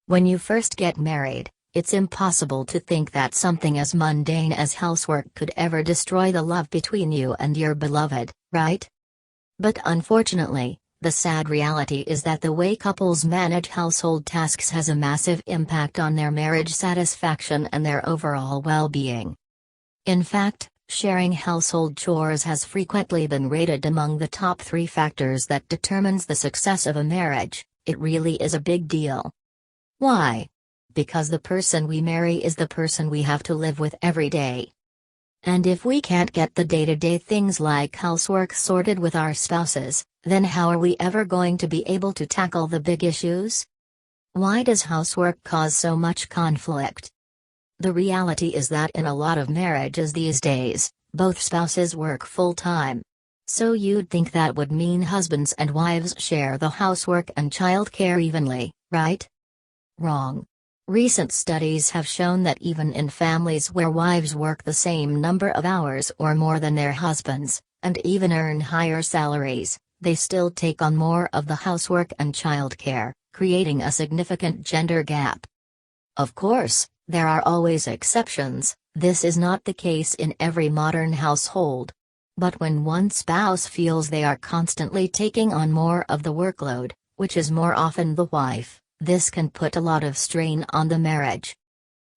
When you first get married, it's impossible to think that something as mundane as housework could ever destroy the love between you and your beloved, right? But unfortunately, the sad reality is that the way couples manage household tasks has a massive impact on their marriage satisfaction and their overall well-being. In fact, sharing household chores has frequently been rated among the top 3 factors that determines the success of a marriage. It really is a big deal. Why? Because the person we marry is the person we have to live with every day. And if we can't get the day-to-day things like housework sorted with our spouses, then how are we ever going to be able to tackle the big issues? Why does housework cause so much conflict? The reality is that in a lot of marriages these days, both spouses work full-time. So you'd think that would mean husbands and wives share the housework and childcare evenly, right? Wrong. Recent studies have shown that even in families where wives work the same number of hours or more than their husbands, and even earn higher salaries, they still take on more of the housework and childcare, creating a significant gender gap. Of course, there are always exceptions. This is not the case in every modern household. But when one spouse feels they are constantly taking on more of the workload, which is more often the wife, this can put a lot of strain on the marriage.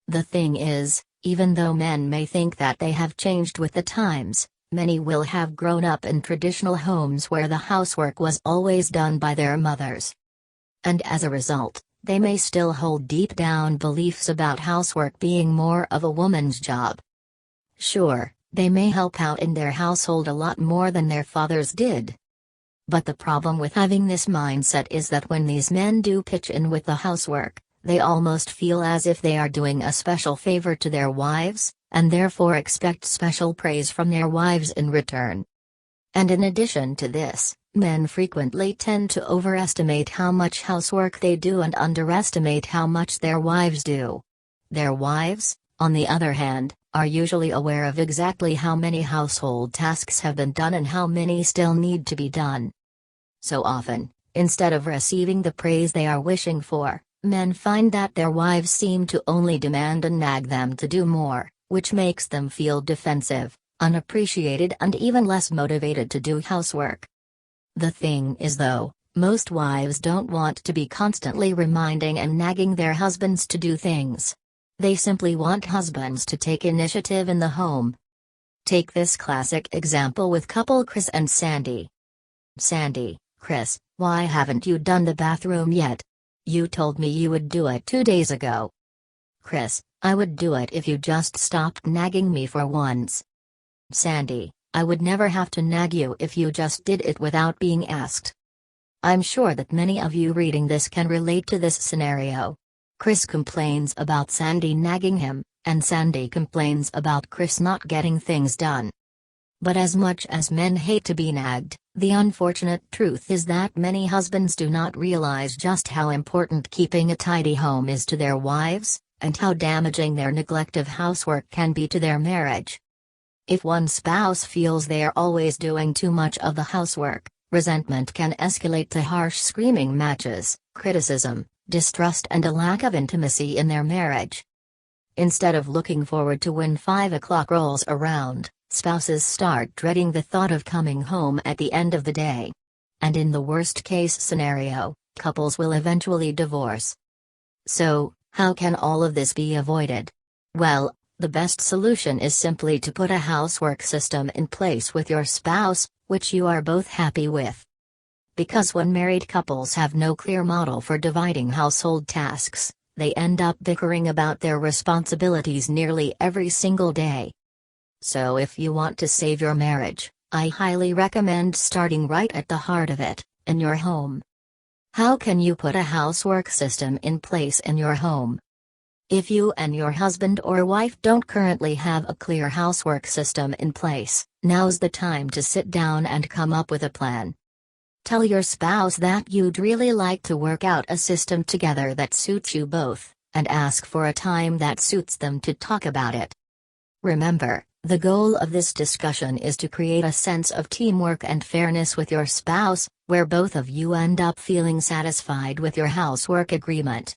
The thing is, even though men may think that they have changed with the times, many will have grown up in traditional homes where the housework was always done by their mothers. And as a result, they may still hold deep down beliefs about housework being more of a woman's job. Sure, they may help out in their household a lot more than their fathers did. But the problem with having this mindset is that when these men do pitch in with the housework, they almost feel as if they are doing a special favor to their wives, and therefore expect special praise from their wives in return. And in addition to this, men frequently tend to overestimate how much housework they do and underestimate how much their wives do. Their wives, on the other hand, are usually aware of exactly how many household tasks have been done and how many still need to be done. So often, instead of receiving the praise they are wishing for, men find that their wives seem to only demand and nag them to do more, which makes them feel defensive, unappreciated and even less motivated to do housework. The thing is though, most wives don't want to be constantly reminding and nagging their husbands to do things. They simply want husbands to take initiative in the home. Take this classic example with couple Chris and Sandy. Sandy: Chris, why haven't you done the bathroom yet? You told me you would do it 2 days ago. Chris: I would do it if you just stopped nagging me for once. Sandy: I would never have to nag you if you just did it without being asked. I'm sure that many of you reading this can relate to this scenario. Chris complains about Sandy nagging him, and Sandy complains about Chris not getting things done. But as much as men hate to be nagged, the unfortunate truth is that many husbands do not realize just how important keeping a tidy home is to their wives, and how damaging their neglect of housework can be to their marriage. If one spouse feels they are always doing too much of the housework, resentment can escalate to harsh screaming matches, criticism, distrust and a lack of intimacy in their marriage. Instead of looking forward to when 5 o'clock rolls around, spouses start dreading the thought of coming home at the end of the day. And in the worst-case scenario, couples will eventually divorce. So, how can all of this be avoided? Well, the best solution is simply to put a housework system in place with your spouse, which you are both happy with. Because when married couples have no clear model for dividing household tasks, they end up bickering about their responsibilities nearly every single day. So if you want to save your marriage, I highly recommend starting right at the heart of it, in your home. How can you put a housework system in place in your home? If you and your husband or wife don't currently have a clear housework system in place, now's the time to sit down and come up with a plan. Tell your spouse that you'd really like to work out a system together that suits you both, and ask for a time that suits them to talk about it. Remember, the goal of this discussion is to create a sense of teamwork and fairness with your spouse, where both of you end up feeling satisfied with your housework agreement.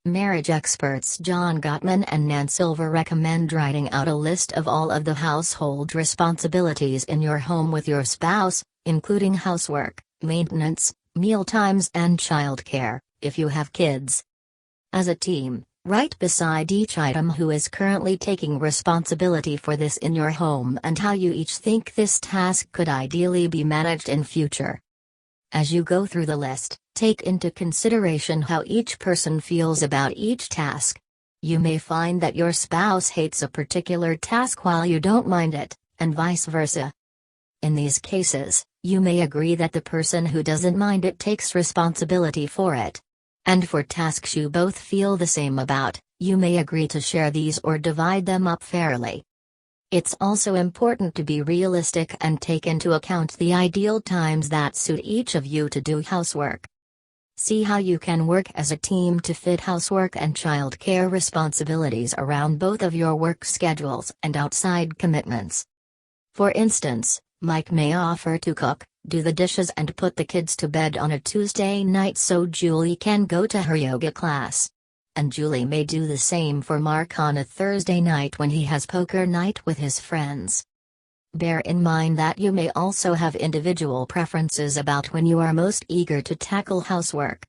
Marriage experts John Gottman and Nan Silver recommend writing out a list of all of the household responsibilities in your home with your spouse, including housework, maintenance, mealtimes, and childcare, if you have kids. As a team, write beside each item who is currently taking responsibility for this in your home and how you each think this task could ideally be managed in future. As you go through the list, take into consideration how each person feels about each task. You may find that your spouse hates a particular task while you don't mind it, and vice versa. In these cases, you may agree that the person who doesn't mind it takes responsibility for it. And for tasks you both feel the same about, you may agree to share these or divide them up fairly. It's also important to be realistic and take into account the ideal times that suit each of you to do housework. See how you can work as a team to fit housework and childcare responsibilities around both of your work schedules and outside commitments. For instance, Mike may offer to cook, do the dishes, and put the kids to bed on a Tuesday night so Julie can go to her yoga class. And Julie may do the same for Mark on a Thursday night when he has poker night with his friends. Bear in mind that you may also have individual preferences about when you are most eager to tackle housework.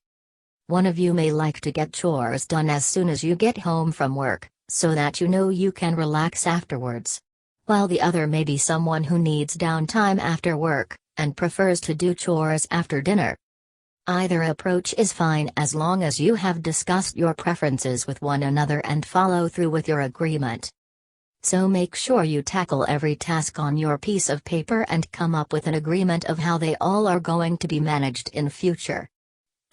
One of you may like to get chores done as soon as you get home from work, so that you know you can relax afterwards. While the other may be someone who needs downtime after work, and prefers to do chores after dinner. Either approach is fine as long as you have discussed your preferences with one another and follow through with your agreement. So make sure you tackle every task on your piece of paper and come up with an agreement of how they all are going to be managed in future.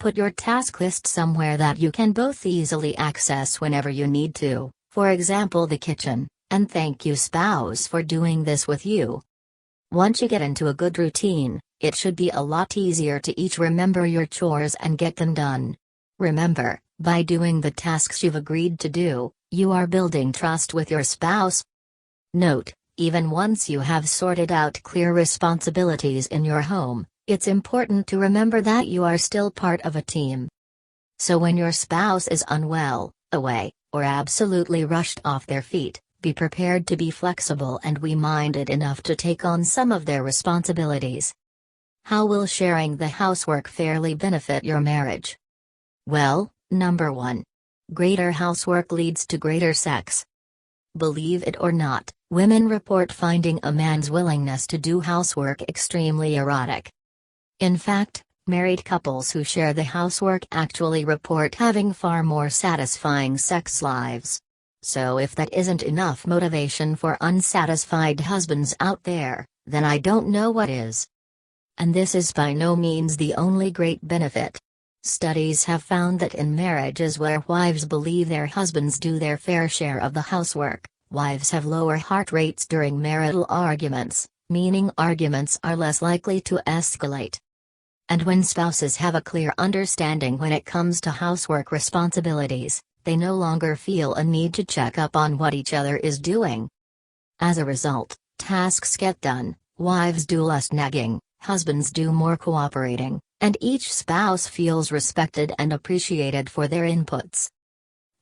Put your task list somewhere that you can both easily access whenever you need to, for example the kitchen, and thank you spouse for doing this with you. Once you get into a good routine, it should be a lot easier to each remember your chores and get them done. Remember, by doing the tasks you've agreed to do, you are building trust with your spouse. Note, even once you have sorted out clear responsibilities in your home, it's important to remember that you are still part of a team. So when your spouse is unwell, away, or absolutely rushed off their feet, be prepared to be flexible and we-minded enough to take on some of their responsibilities. How will sharing the housework fairly benefit your marriage? Well, number 1. Greater housework leads to greater sex. Believe it or not, women report finding a man's willingness to do housework extremely erotic. In fact, married couples who share the housework actually report having far more satisfying sex lives. So if that isn't enough motivation for unsatisfied husbands out there, then I don't know what is. And this is by no means the only great benefit. Studies have found that in marriages where wives believe their husbands do their fair share of the housework, wives have lower heart rates during marital arguments, meaning arguments are less likely to escalate. And when spouses have a clear understanding when it comes to housework responsibilities, they no longer feel a need to check up on what each other is doing. As a result, tasks get done, wives do less nagging, husbands do more cooperating, and each spouse feels respected and appreciated for their inputs.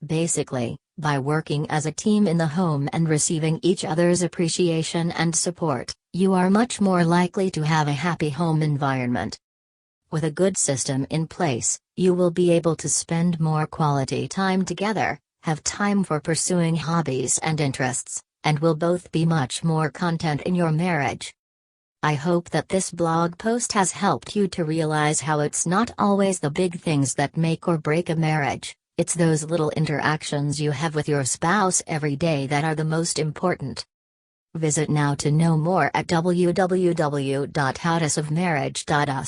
Basically, by working as a team in the home and receiving each other's appreciation and support, you are much more likely to have a happy home environment. With a good system in place, you will be able to spend more quality time together, have time for pursuing hobbies and interests, and will both be much more content in your marriage. I hope that this blog post has helped you to realize how it's not always the big things that make or break a marriage, it's those little interactions you have with your spouse every day that are the most important. Visit now to know more at www.howtosofmarriage.us.